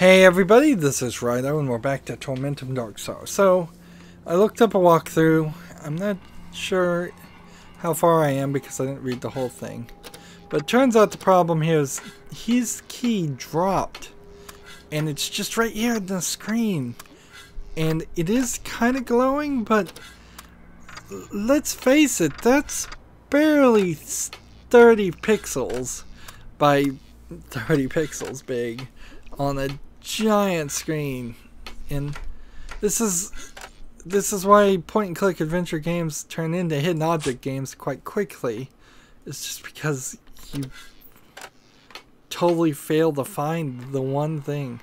Hey everybody, this is Rydo and we're back to Tormentum Dark Star. So, I looked up a walkthrough. I'm not sure how far I am because I didn't read the whole thing. But it turns out the problem here is his key dropped. And it's just right here on the screen. And it is kind of glowing, but let's face it, that's barely 30 pixels by 30 pixels big on a giant screen. And this is why point and click adventure games turn into hidden object games quite quickly. It's just because you totally fail to find the one thing.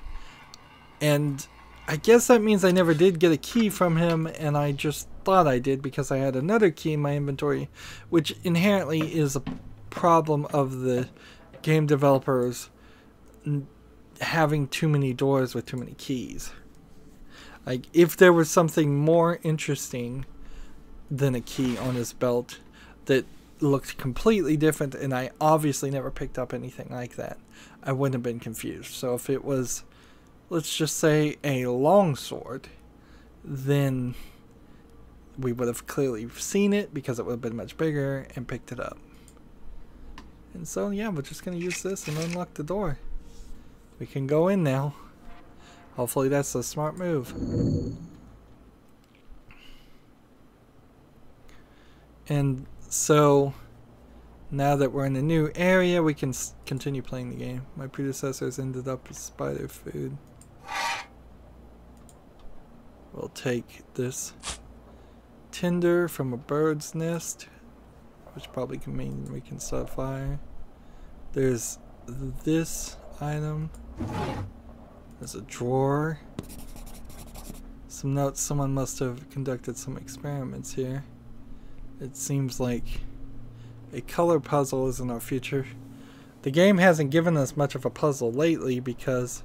And I guess that means I never did get a key from him, and I just thought I did because I had another key in my inventory, which inherently is a problem of the game developers having too many doors with too many keys. Like, if there was something more interesting than a key on his belt that looked completely different, and I obviously never picked up anything like that, I wouldn't have been confused. So if it was, let's just say, a longsword, then we would have clearly seen it because it would have been much bigger and picked it up. And so yeah, we're just going to use this and unlock the door. We can go in now. Hopefully that's a smart move. And so now that we're in a new area, we can continue playing the game. My predecessors ended up with spider food. We'll take this tinder from a bird's nest, which probably can mean we can start a fire. There's this item. There's a drawer. Some notes. Someone must have conducted some experiments here. It seems like a color puzzle is in our future. The game hasn't given us much of a puzzle lately because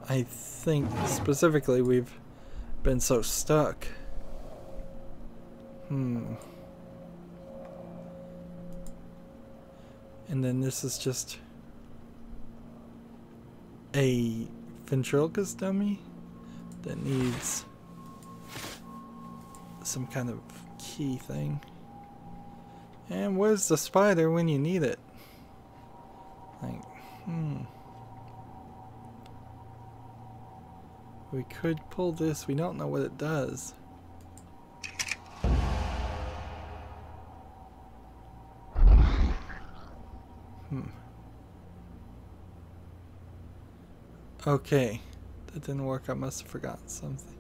I think specifically we've been so stuck. And then this is just a ventriloquist dummy that needs some kind of key thing. And where's the spider when you need it? Like, we could pull this. We don't know what it does. Okay, that didn't work. I must have forgotten something.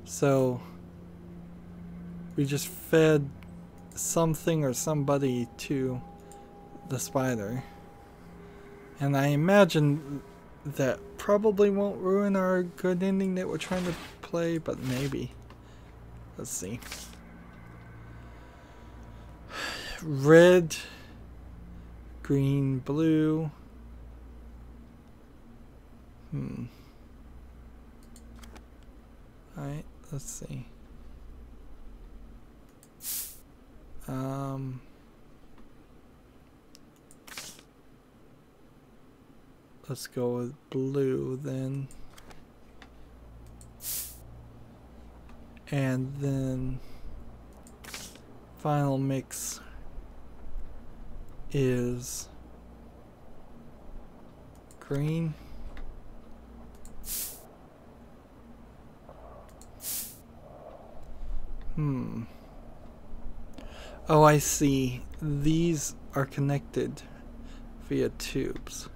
So we just fed something or somebody to the spider, and I imagine that probably won't ruin our good ending that we're trying to play, but maybe. Let's see. Red, green, blue. Alright, let's see. Let's go with blue then. And then final mix is green. Oh, I see. These are connected via tubes.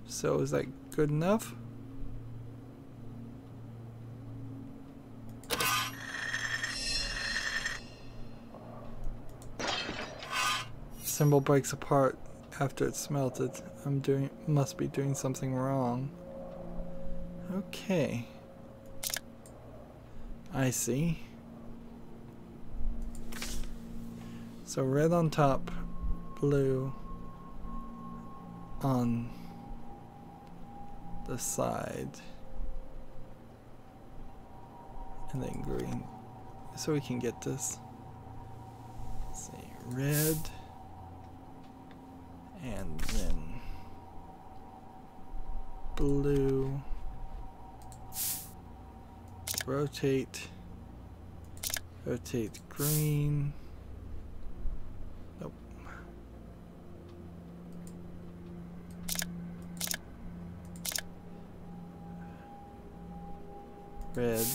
So is that good enough? Symbol breaks apart after it's melted. Must be doing something wrong. Okay. I see. So red on top, blue on the side, and then green. So we can get this. Let's see, red, and then blue. Rotate. Rotate green. Nope. Red.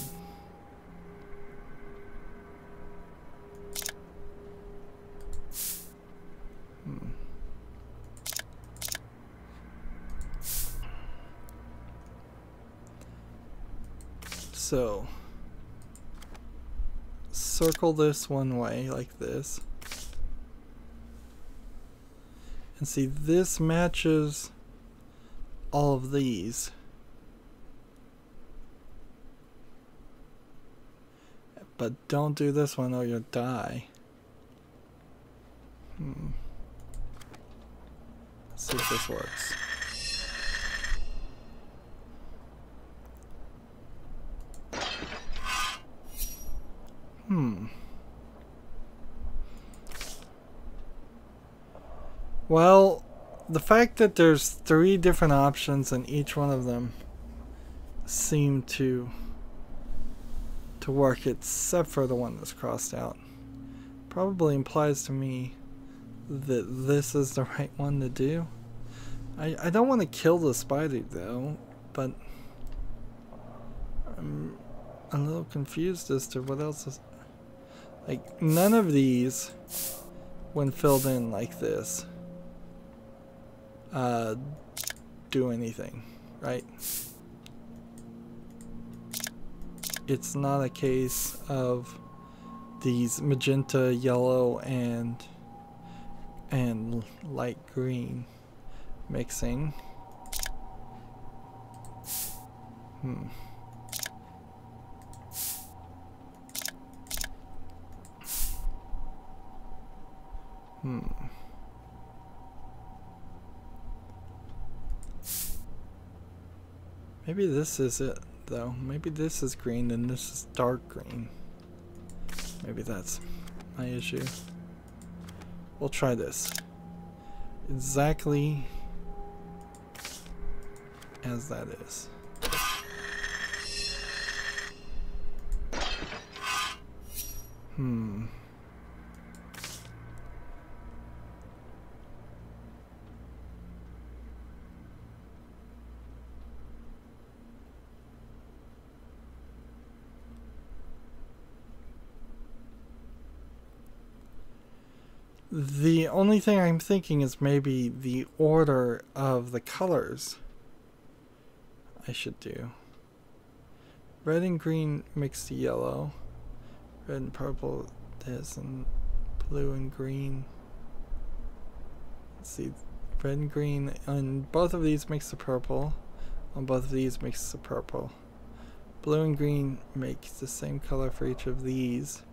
So, circle this one way like this. And see, this matches all of these. But don't do this one or you'll die. Let's see if this works. Well, the fact that there's 3 different options and each one of them seem to work except for the one that's crossed out probably implies to me that this is the right one to do. I don't want to kill the spider though, but I'm a little confused as to what else is... Like, none of these, when filled in like this, do anything, right? It's not a case of these magenta, yellow, and light green mixing. Maybe this is it, though. Maybe this is green and this is dark green. Maybe that's my issue. We'll try this. Exactly as that is. The only thing I'm thinking is maybe the order of the colors I should do. Red and green mixed to yellow. Red and purple this, and blue and green. Let's see, red and green on both of these mix to purple. On both of these mix to purple. Blue and green make the same color for each of these.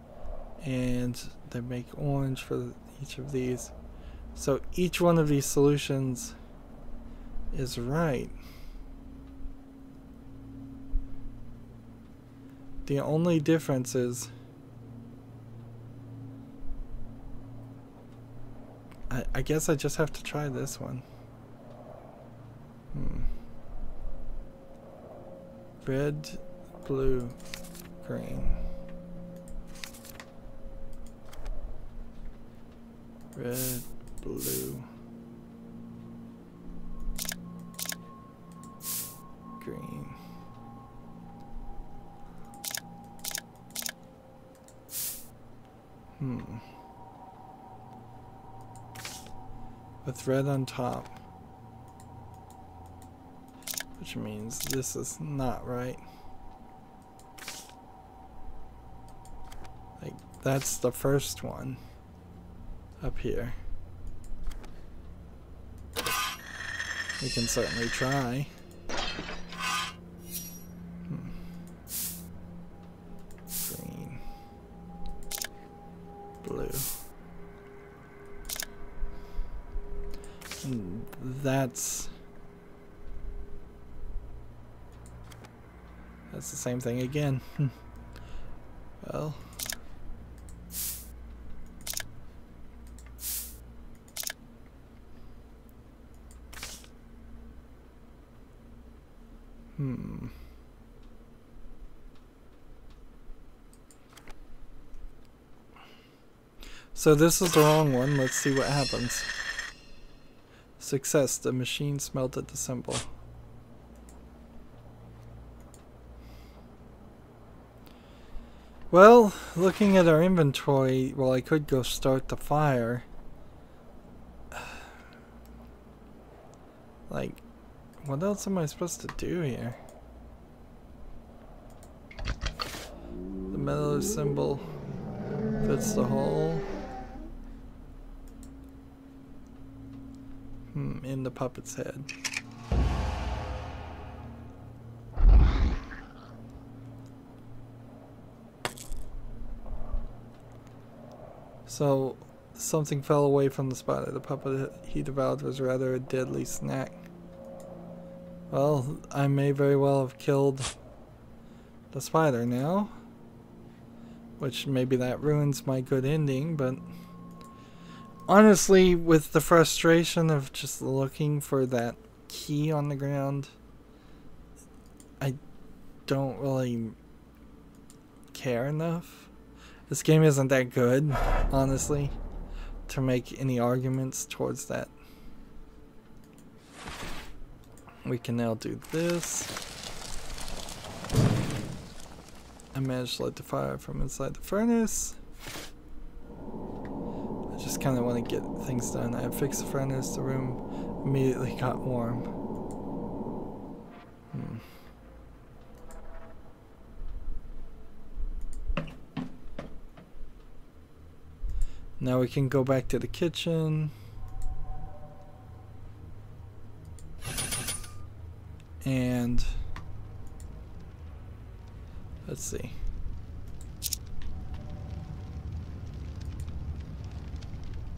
And they make orange for each of these. So each one of these solutions is right. The only difference is I guess I just have to try this one. Red, blue, green. Red, blue, green. With red on top, which means this is not right. Like, that's the first one up here. We can certainly try. Green, blue. And that's the same thing again. Well, So this is the wrong one. Let's see what happens. Success. The machine smelted the symbol. Well, looking at our inventory, well, I could go start the fire. Like, what else am I supposed to do here? The metal symbol fits the hole. In the puppet's head. So, something fell away from the spider. The puppet he devoured was rather a deadly snack. Well, I may very well have killed the spider now. Which maybe that ruins my good ending, but honestly, with the frustration of just looking for that key on the ground, I don't really care enough. This game isn't that good, honestly, to make any arguments towards that. We can now do this. I managed to light the fire from inside the furnace. I just kind of want to get things done. I fixed the furnace. The room immediately got warm. Now we can go back to the kitchen. And let's see.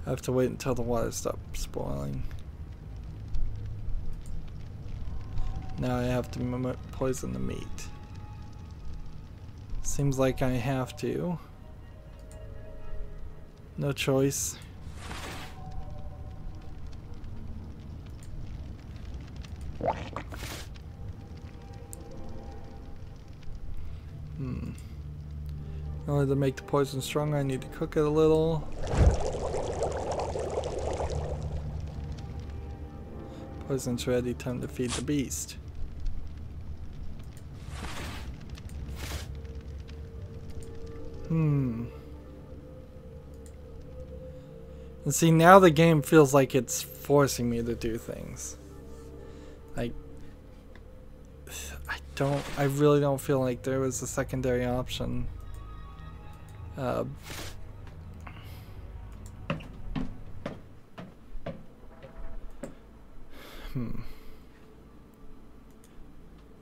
I have to wait until the water stops boiling. Now I have to poison the meat. Seems like I have to. No choice. In order to make the poison stronger, I need to cook it a little. Poison's ready, time to feed the beast. And see, now the game feels like it's forcing me to do things. Like, I really don't feel like there was a secondary option.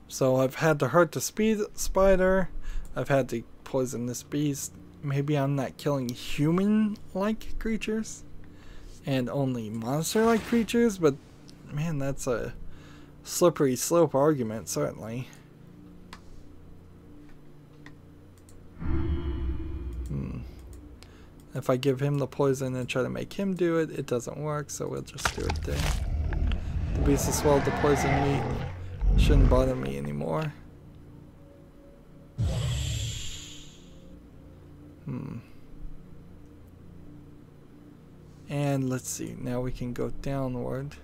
So I've had to hurt the spider. I've had to poison this beast. Maybe I'm not killing human-like creatures and only monster-like creatures, but man, that's a slippery slope argument, certainly. If I give him the poison and try to make him do it, it doesn't work, so we'll just do it there. The beast has swallowed the poison meat. Shouldn't bother me anymore. And let's see, now we can go downward.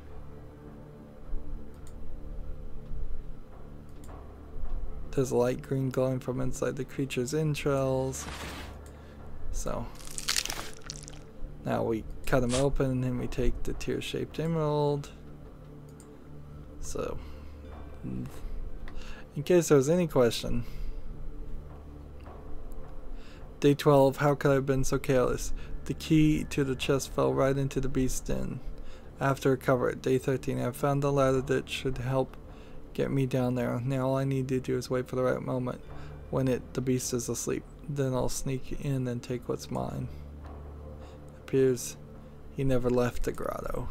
There's a light green glowing from inside the creature's entrails. So now we cut him open and we take the tear-shaped emerald. So, in case there was any question. Day 12, how could I have been so careless? The key to the chest fell right into the beast's den. I have to recover it. Day 13, I found the ladder that should help get me down there. Now all I need to do is wait for the right moment when the beast is asleep. Then I'll sneak in and take what's mine. It appears he never left the grotto.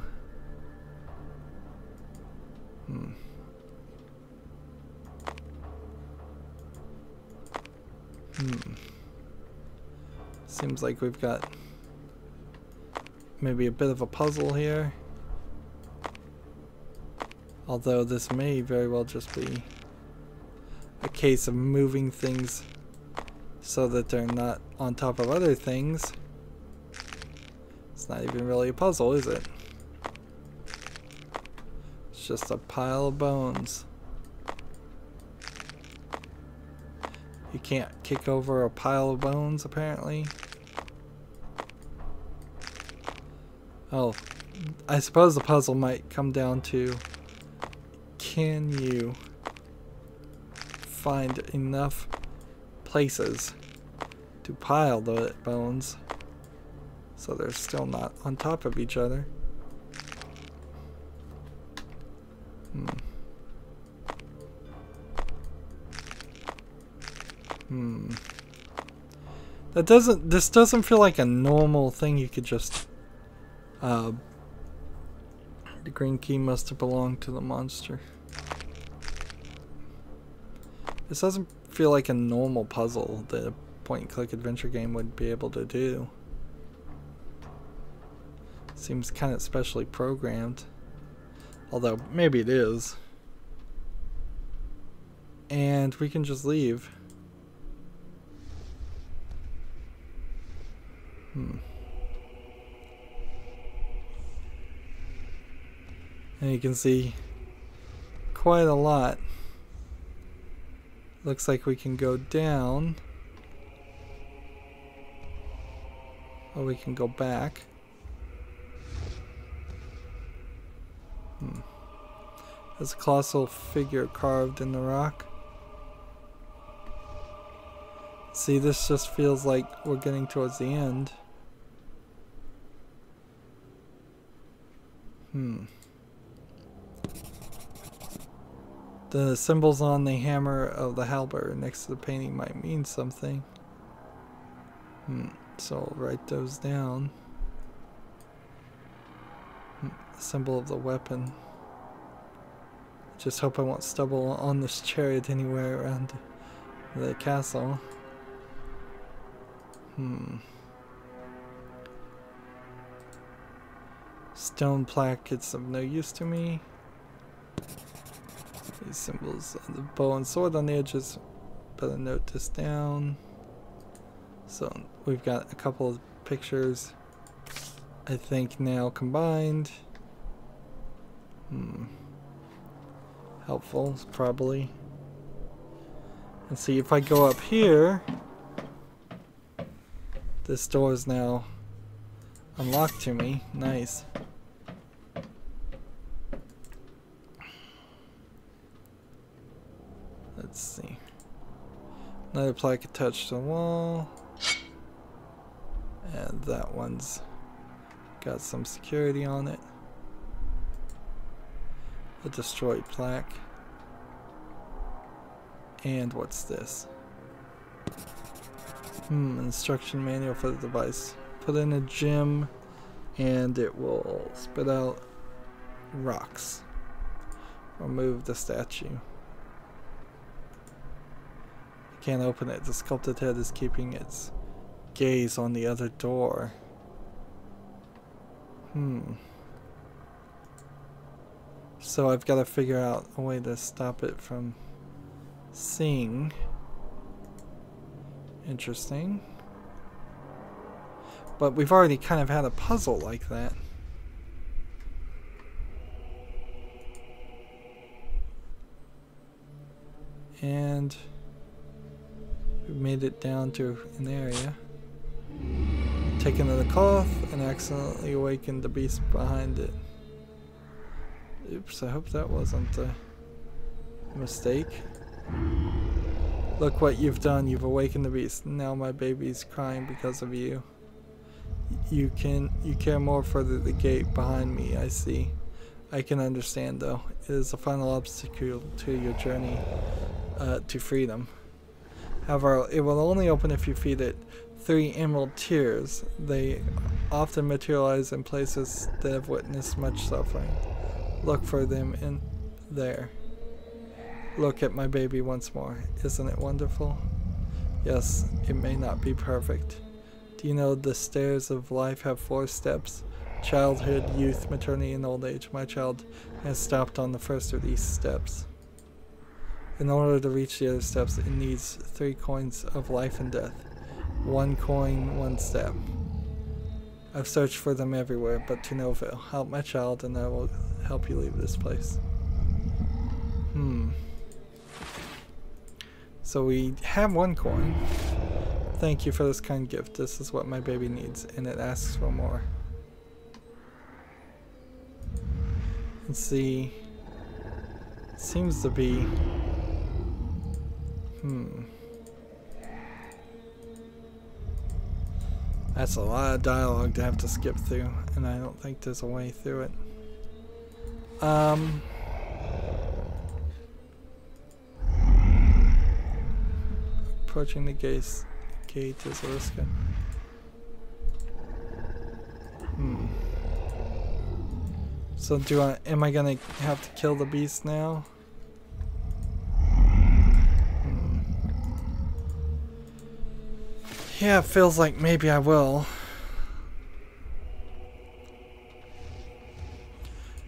Seems like we've got maybe a bit of a puzzle here. Although this may very well just be case of moving things so that they're not on top of other things. It's not even really a puzzle, is it? It's just a pile of bones. You can't kick over a pile of bones, apparently. Oh, I suppose the puzzle might come down to, can you find enough places to pile the bones so they're still not on top of each other? This doesn't feel like a normal thing you could just, the green key must have belonged to the monster. This doesn't feel like a normal puzzle that a point-and-click adventure game would be able to do. Seems kind of specially programmed. Although, maybe it is. And we can just leave. And you can see quite a lot. Looks like we can go down. Or we can go back. There's a colossal figure carved in the rock. See, this just feels like we're getting towards the end. The symbols on the hammer of the halberd next to the painting might mean something. So I'll write those down. The symbol of the weapon. Just hope I won't stumble on this chariot anywhere around the castle. Stone plaque, it's of no use to me. These symbols of the bow and sword on the edges. Better note this down. So we've got a couple of pictures, I think, now combined. Helpful, probably. And see, if I go up here, this door is now unlocked to me. Nice. Let's see. Another plaque attached to the wall. And that one's got some security on it. A destroyed plaque. And what's this? Instruction manual for the device. Put in a gem and it will spit out rocks. Remove the statue. I can't open it. The sculpted head is keeping its gaze on the other door. So I've got to figure out a way to stop it from seeing. Interesting. But we've already kind of had a puzzle like that. And we've made it down to an area. Taken to the cloth and accidentally awakened the beast behind it. Oops, I hope that wasn't a mistake. Look what you've done. You've awakened the beast. Now my baby's crying because of you. You care more for the gate behind me, I see. I can understand though. It is the final obstacle to your journey to freedom. However, it will only open if you feed it 3 emerald tears. They often materialize in places that have witnessed much suffering. Look for them in there. Look at my baby once more. Isn't it wonderful? Yes, it may not be perfect. Do you know the stairs of life have 4 steps? Childhood, youth, maternity, and old age. My child has stopped on the first of these steps. In order to reach the other steps, it needs 3 coins of life and death. 1 coin, 1 step. I've searched for them everywhere, but to no avail. Help my child and I will help you leave this place. So we have 1 coin. Thank you for this kind gift. This is what my baby needs, and it asks for more. Let's see. It seems to be... That's a lot of dialogue to have to skip through, and I don't think there's a way through it. Approaching the gate is a risk. So am I gonna have to kill the beast now? Yeah, it feels like maybe I will.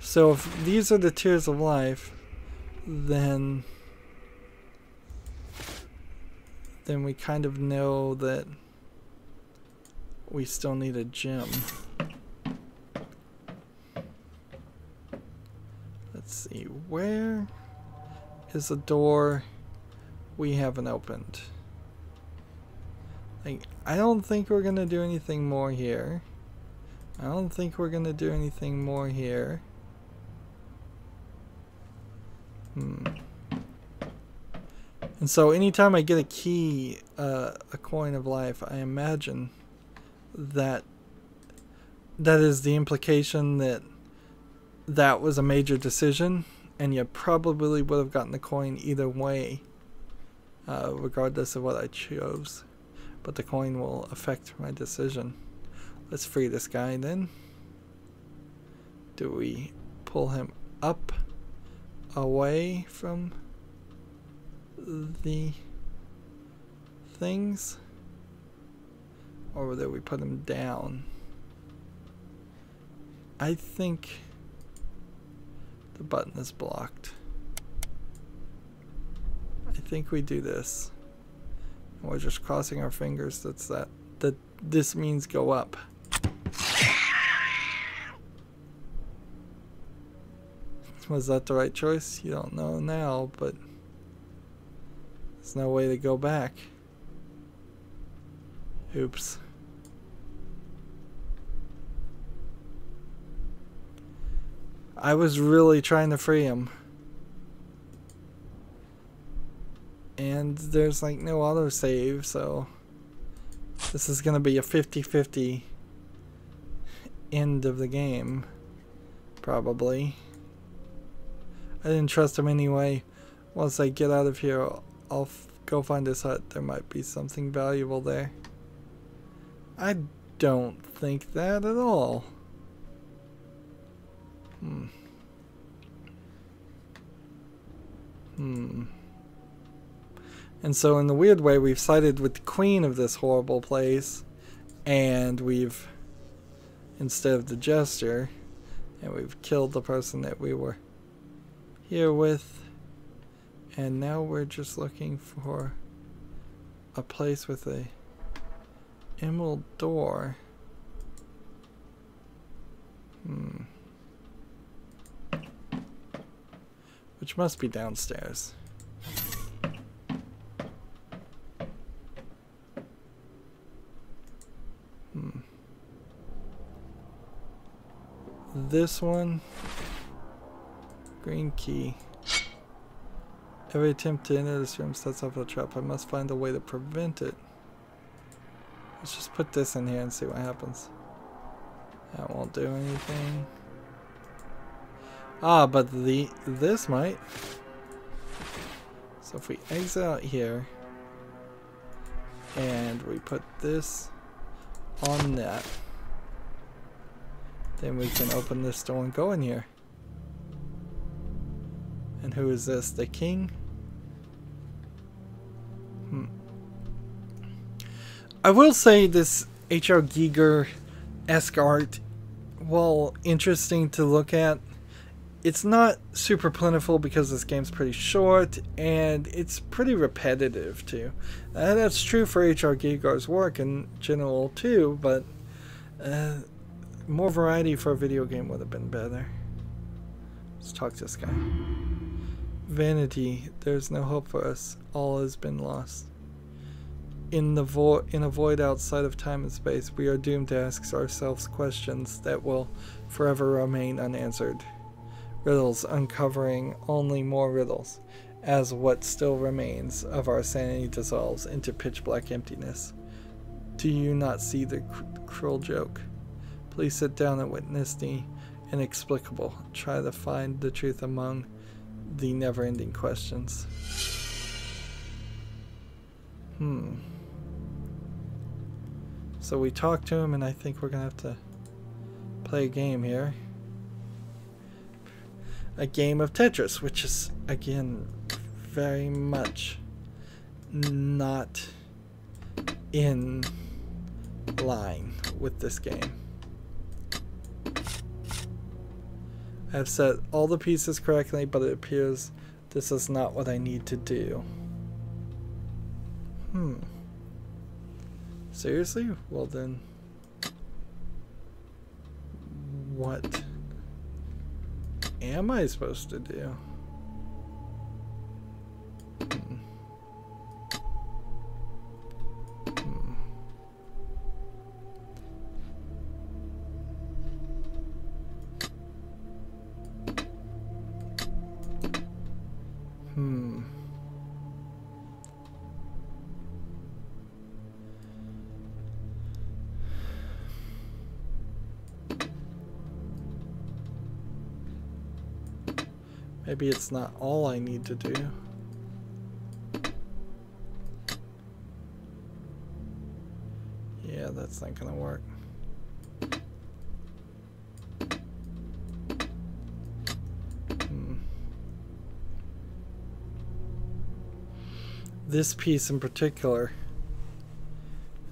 So if these are the tears of life, then we kind of know that we still need a gem. Let's see, where is a door we haven't opened? Like, I don't think we're gonna do anything more here. I don't think we're gonna do anything more here. And so anytime I get a key, a coin of life, I imagine that is the implication that that was a major decision, and you probably would have gotten the coin either way, regardless of what I chose. But the coin will affect my decision. Let's free this guy then. Do we pull him up, away from the things? Or do we put him down? I think the button is blocked. I think we do this. We're just crossing our fingers that this means go up. Was that the right choice? You don't know now, but there's no way to go back. Oops. I was really trying to free him. And there's like no autosave, so this is gonna be a 50-50 end of the game, probably. I didn't trust him anyway. Once I get out of here, I'll go find his hut. There might be something valuable there. I don't think that at all. And so in the weird way, we've sided with the queen of this horrible place, and we've, instead of the jester, and we've killed the person that we were here with, and now we're just looking for a place with a emerald door. Which must be downstairs. This one, green key. Every attempt to enter this room sets off a trap. I must find a way to prevent it. Let's just put this in here and see what happens. That won't do anything. Ah, but this might. So if we exit out here and we put this on that, then we can open this door and go in here. And who is this? The king? I will say this H.R. Giger-esque art, while interesting to look at, It's not super plentiful because this game's pretty short, and it's pretty repetitive too. That's true for H.R. Giger's work in general too, but more variety for a video game would have been better. Let's talk to this guy. Vanity, there's no hope for us. All has been lost. In a void outside of time and space, we are doomed to ask ourselves questions that will forever remain unanswered. Riddles uncovering only more riddles, as what still remains of our sanity dissolves into pitch black emptiness. Do you not see the cruel joke? Please sit down and witness the inexplicable. Try to find the truth among the never-ending questions. So we talked to him, and I think we're gonna have to play a game here. A game of Tetris, which is, again, very much not in line with this game. I've set all the pieces correctly, but it appears this is not what I need to do. Seriously? Well then, what am I supposed to do? Maybe it's not all I need to do. Yeah, that's not gonna work. This piece in particular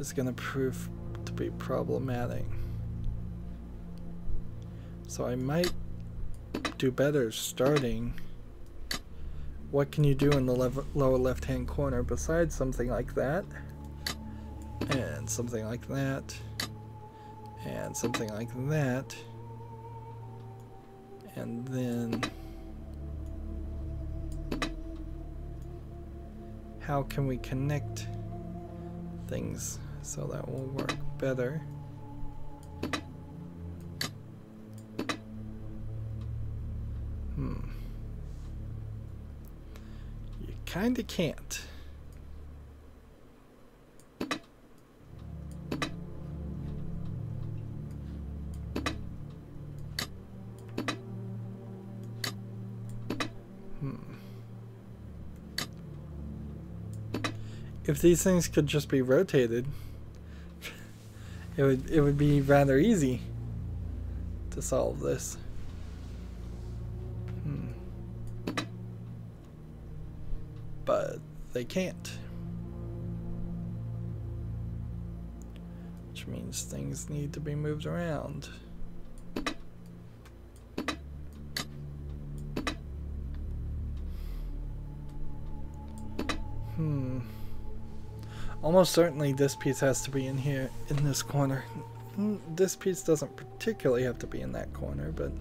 is gonna prove to be problematic. So I might do better starting. What can you do in the lower left hand corner besides something like that, and something like that, and something like that, and then how can we connect things so that will work better? You kinda can't. If these things could just be rotated, it would be rather easy to solve this. But they can't. Which means things need to be moved around. Almost certainly this piece has to be in here, in this corner. This piece doesn't particularly have to be in that corner, but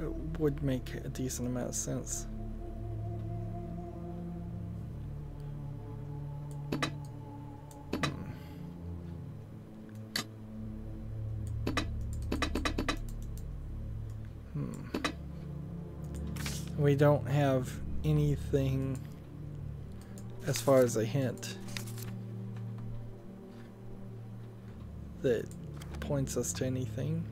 it would make a decent amount of sense. We don't have anything as far as a hint that points us to anything.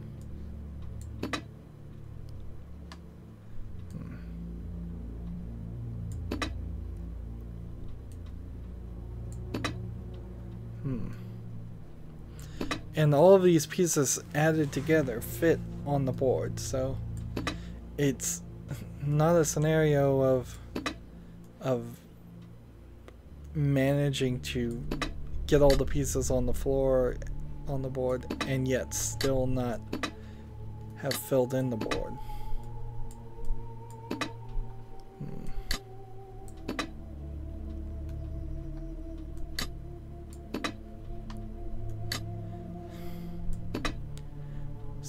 And all of these pieces added together fit on the board, so it's not a scenario of managing to get all the pieces on the floor on the board and yet still not have filled in the board.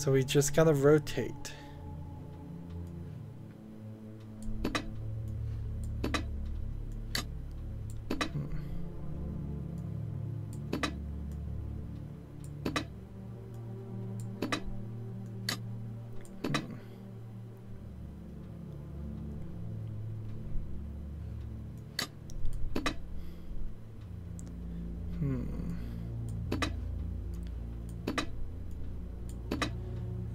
So we just gotta rotate.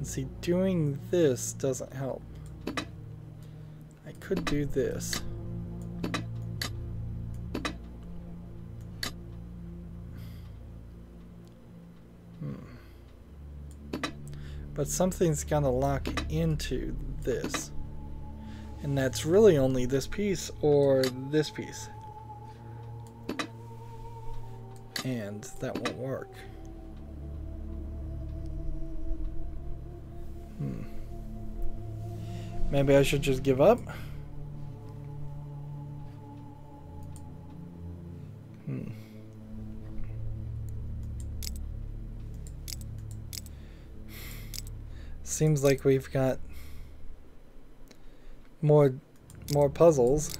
See, doing this doesn't help. I could do this. But something's gonna lock into this. And that's really only this piece or this piece. And that won't work. Maybe I should just give up? Seems like we've got more puzzles.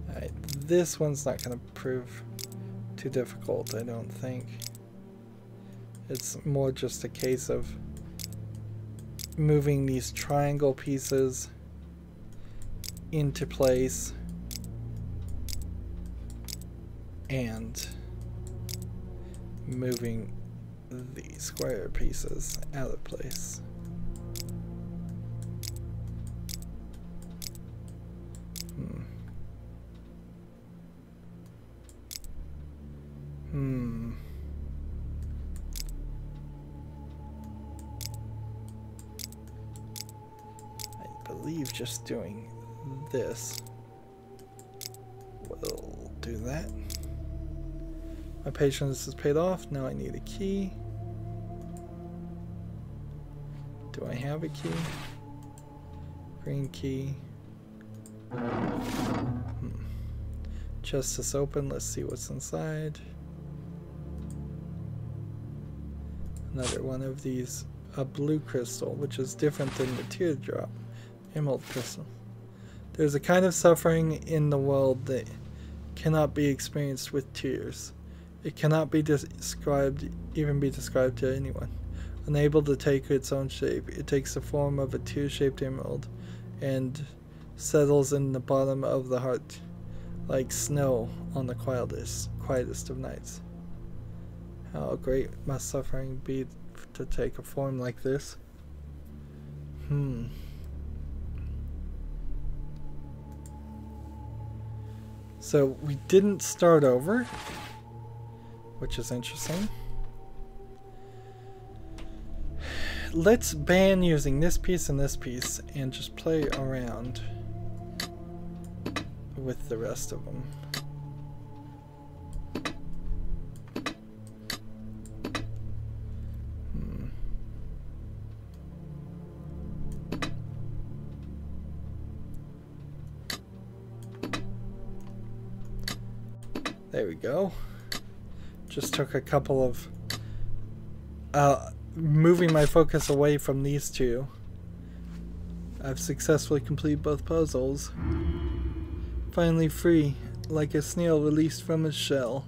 Alright, this one's not going to prove too difficult, I don't think. It's more just a case of moving these triangle pieces into place and moving the square pieces out of place. I believe just doing this will do that. My patience is paid off. Now I need a key. Do I have a key? Green key. Chest is open. Let's see what's inside. Another one of these, a blue crystal, which is different than the teardrop. Emerald crystal. There's a kind of suffering in the world that cannot be experienced with tears. It cannot be described, even be described to anyone. Unable to take its own shape, it takes the form of a tear-shaped emerald and settles in the bottom of the heart like snow on the quietest of nights. How great must suffering be to take a form like this? So we didn't start over, which is interesting. Let's ban using this piece and just play around with the rest of them. There we go. Just took a couple of moving my focus away from these two. I've successfully completed both puzzles. Finally free, like a snail released from its shell.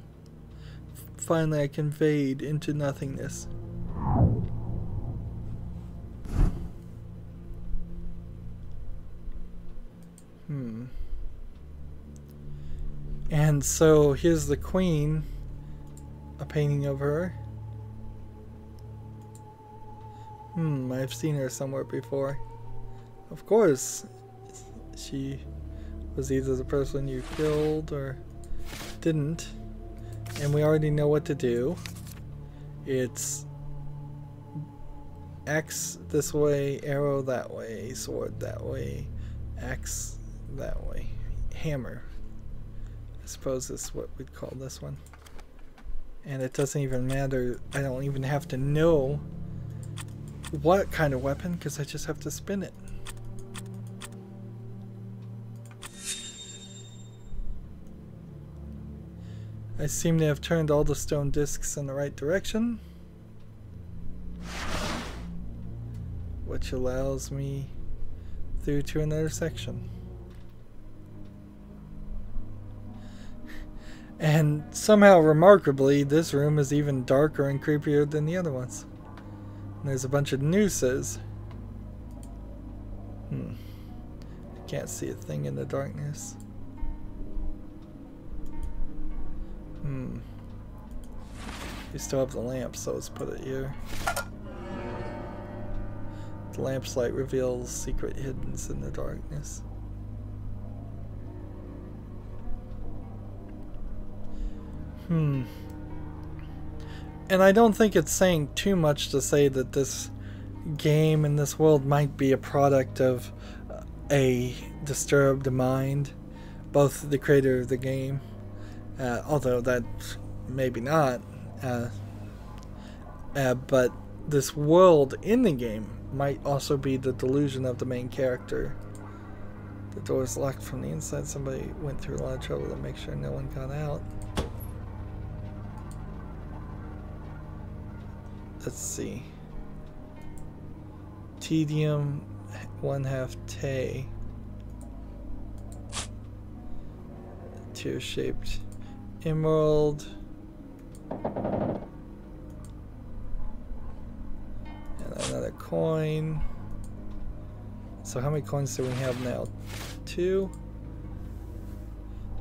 Finally I can fade into nothingness. And so here's the queen, a painting of her. I've seen her somewhere before. Of course, she was either the person you killed or didn't. And we already know what to do. It's X this way, arrow that way, sword that way, axe that way, hammer. I suppose is what we'd call this one. And it doesn't even matter. I don't even have to know what kind of weapon, because I just have to spin it. I seem to have turned all the stone discs in the right direction. which allows me through to another section. And somehow, remarkably, this room is even darker and creepier than the other ones. And there's a bunch of nooses. I can't see a thing in the darkness. We still have the lamp, so let's put it here. The lamp's light reveals secret hiddens in the darkness. And I don't think it's saying too much to say that this game and this world might be a product of a disturbed mind, both the creator of the game, although that maybe not, but this world in the game might also be the delusion of the main character. The door is locked from the inside. Somebody went through a lot of trouble to make sure no one got out. Let's see. Tedium, 1/2 Te. Tear-shaped emerald. And another coin. So how many coins do we have now? 2.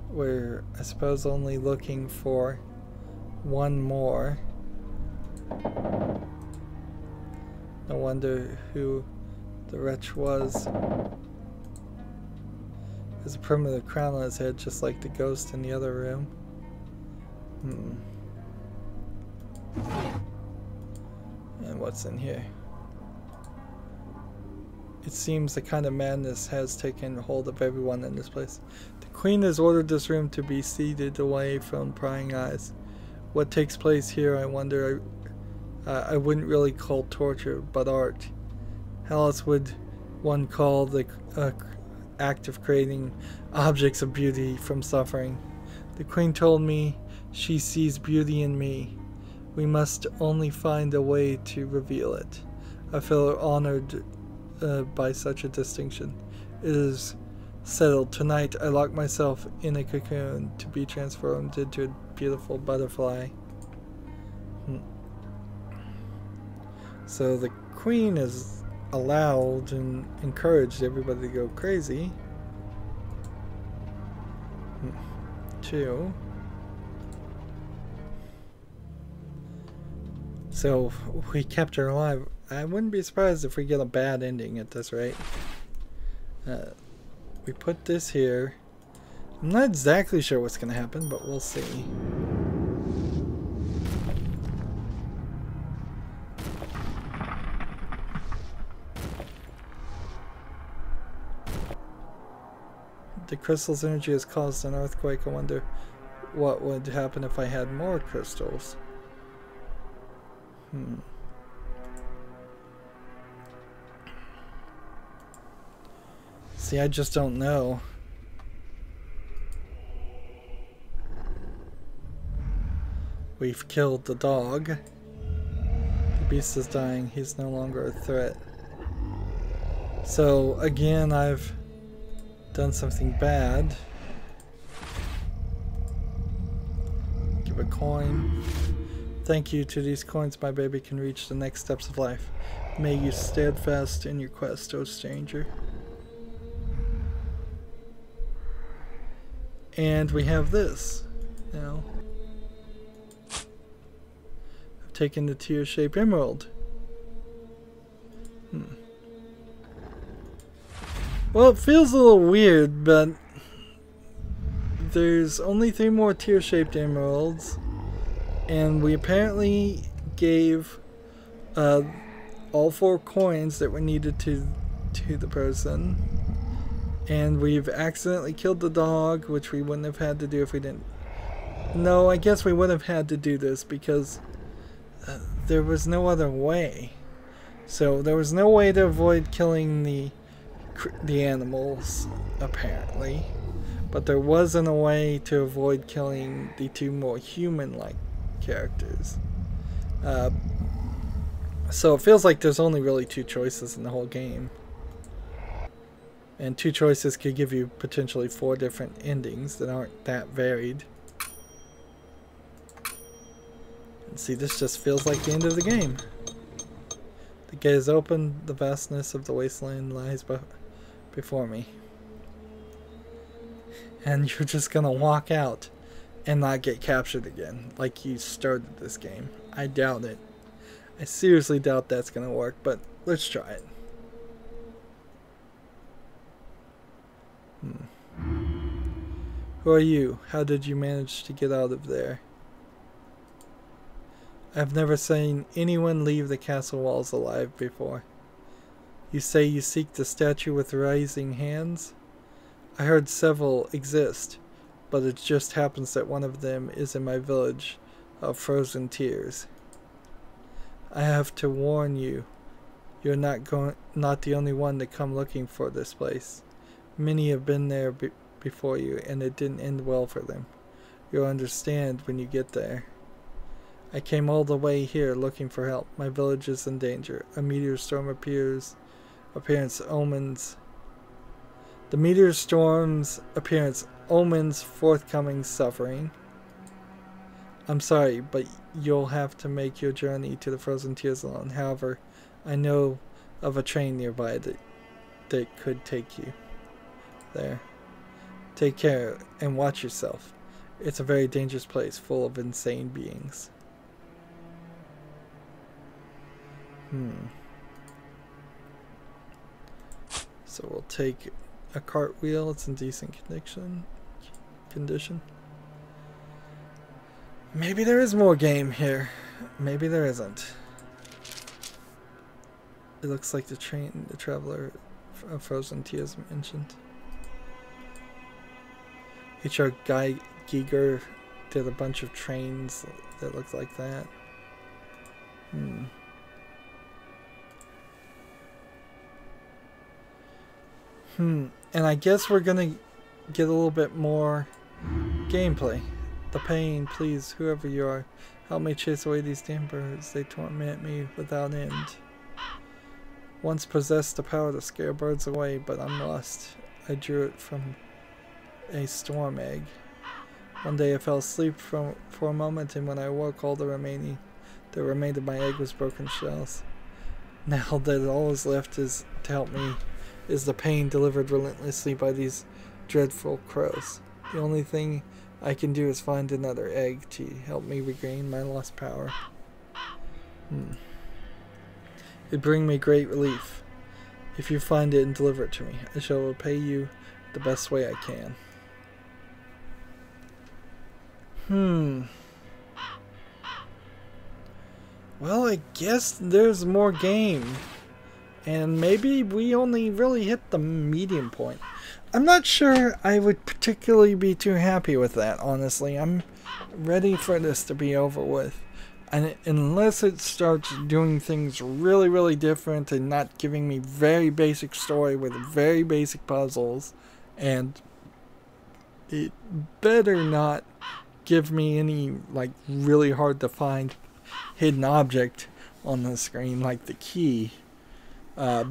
We're, I suppose, only looking for 1 more. No wonder who the wretch was. There's a primitive crown on his head, just like the ghost in the other room. And what's in here? It seems the kind of madness has taken hold of everyone in this place. The Queen has ordered this room to be seated away from prying eyes. What takes place here, I wonder, I wouldn't really call torture, but art. How else would one call the act of creating objects of beauty from suffering? The Queen told me she sees beauty in me. We must only find a way to reveal it. I feel honored by such a distinction. It is settled. Tonight I lock myself in a cocoon to be transformed into a beautiful butterfly. So the Queen has allowed and encouraged everybody to go crazy. 2. So we kept her alive. I wouldn't be surprised if we get a bad ending at this rate. We put this here. I'm not exactly sure what's going to happen, but we'll see. The crystal's energy has caused an earthquake. I wonder what would happen if I had more crystals. See, I just don't know. We've killed the dog. The beast is dying. He's no longer a threat. So, again, I've done something bad. Give a coin. Thank you. To these coins, my baby can reach the next steps of life. May you steadfast in your quest, O stranger. And we have this. Now, I've taken the tear-shaped emerald. Well, it feels a little weird, but there's only 3 more tear-shaped emeralds, and we apparently gave all 4 coins that were needed to the person, and we've accidentally killed the dog, which we wouldn't have had to do if we didn't. No, I guess we would have had to do this because there was no other way. So there was no way to avoid killing the animals, apparently, but there wasn't a way to avoid killing the 2 more human-like characters. So it feels like there's only really 2 choices in the whole game. And 2 choices could give you potentially 4 different endings that aren't that varied. And see, this just feels like the end of the game. The gate is open, the vastness of the wasteland lies before me. And you're just gonna walk out and not get captured again, like you started this game. I doubt it. I seriously doubt that's gonna work, but let's try it. Who are you? How did you manage to get out of there? I've never seen anyone leave the castle walls alive before. You say you seek the statue with rising hands? I heard several exist, but it just happens that one of them is in my village of frozen tears. I have to warn you, you're not the only one to come looking for this place. Many have been there before you, and it didn't end well for them. You'll understand when you get there. I came all the way here looking for help. My village is in danger. A meteor storm appearance omens. The meteor storm's appearance omens forthcoming suffering. I'm sorry, but you'll have to make your journey to the frozen tears alone. However, I know of a train nearby that could take you there. Take care and watch yourself. It's a very dangerous place full of insane beings. So we'll take a cartwheel. It's in decent condition. Maybe there is more game here. Maybe there isn't. It looks like the traveler of Frozen Tears mentioned. H.R. Giger did a bunch of trains that look like that. And I guess we're gonna get a little bit more gameplay. The pain, please, whoever you are, help me chase away these damn birds. They torment me without end. Once possessed the power to scare birds away, but I'm lost. I drew it from a storm egg. One day I fell asleep for a moment, and when I awoke, all the remained of my egg was broken shells. Now that all is left is to help me is the pain delivered relentlessly by these dreadful crows. The only thing I can do is find another egg to help me regain my lost power. It'd bring me great relief. If you find it and deliver it to me, I shall repay you the best way I can. Well, I guess there's more game. And maybe we only really hit the medium point. I'm not sure I would particularly be too happy with that, honestly. I'm ready for this to be over with. And unless it starts doing things really, really different and not giving me very basic story with very basic puzzles, and it better not give me any like really hard to find hidden object on the screen like the key. Like,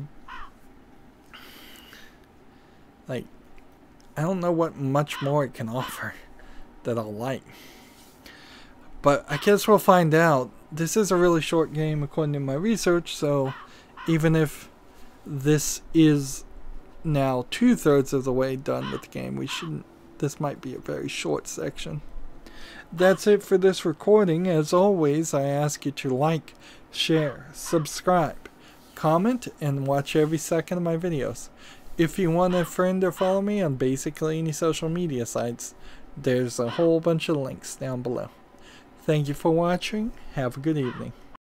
I don't know what much more it can offer that I'll like. But I guess we'll find out. This is a really short game according to my research, so even if this is now 2/3 of the way done with the game, this might be a very short section. That's it for this recording. As always, I ask you to like, share, subscribe, comment, and watch every second of my videos. If you want a friend or follow me on basically any social media sites, there's a whole bunch of links down below. Thank you for watching. Have a good evening.